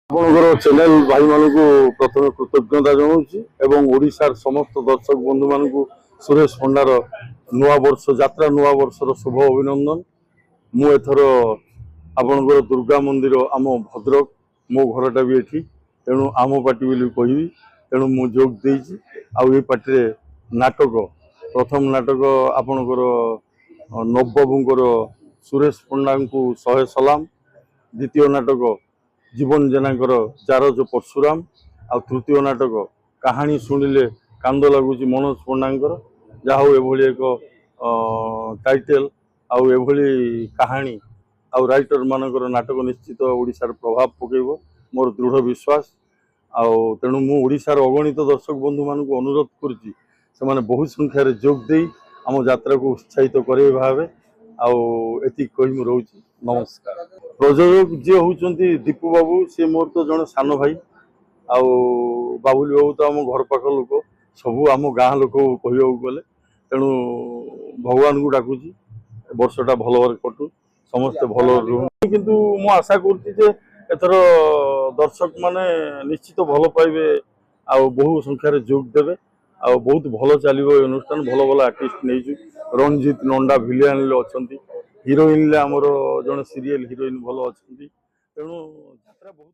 ଆପଣଙ୍କର ଚ୍ୟାନେଲ ଭାଇମାନଙ୍କୁ ପ୍ରଥମେ କୃତଜ୍ଞତା ଜଣାଉଛି ଏବଂ ଓଡ଼ିଶାର ସମସ୍ତ ଦର୍ଶକ ବନ୍ଧୁମାନଙ୍କୁ ସୁରେଶ ପଣ୍ଡାର ନୂଆ ବର୍ଷର ଶୁଭ ଅଭିନନ୍ଦନ। ମୁଁ ଏଥର ଆପଣଙ୍କର ଦୁର୍ଗା ମନ୍ଦିର ଆମ ଭଦ୍ରକ, ମୋ ଘରଟା ବି ଏଠି, ତେଣୁ ଆମ ପାର୍ଟି ବୋଲି କହିବି, ତେଣୁ ମୁଁ ଯୋଗ ଦେଇଛି। ଆଉ ଏ ପାର୍ଟିରେ ନାଟକ, ପ୍ରଥମ ନାଟକ ଆପଣଙ୍କର ନବବାବୁଙ୍କର ସୁରେଶ ପଣ୍ଡାଙ୍କୁ 100 ସଲାମ, ଦ୍ୱିତୀୟ ନାଟକ जीवन जेनाकर चारज परशुराम, आ तृतीय नाटक कहानी शुणिले कांद लगुच मनोज पंडांकर। जहा एक टाइटल आउली कहानी आउ राइटर मानकर नाटक निश्चित ओडिशार प्रभाव पकेब मोर दृढ़ विश्वास। तेणु मु ओडिशार अगणित दर्शक बंधु मानक अनुरोध करुच्ची से बहु संख्यार जोग दे आम यात्रा को उत्साहित करे भावे आती कही मु रोची। नमस्कार। प्रयोजक जी होती दीपू बाबू, सी मोर तो जड़े सान भाई, बाबुली बाबू तो आम घर पाख लोक, सबू आम गाँ लोक कह गले। तेणु भगवान को डाकुची वर्षटा भल भाव कटू, समस्ते भल रुह। किंतु मु आशा करथर दर्शक माने निश्चित भल पाइबे, बहु संख्यार जोग देवे, बहुत भल चलो अनुष्ठान। भल भल आर्टिस्ट नहीं, रंजीत नंडा भिलियन अच्छा, हिरोइन आमर जड़े सीरियल हिरोइन भल अच्छा। तेणु यात्रा बहुत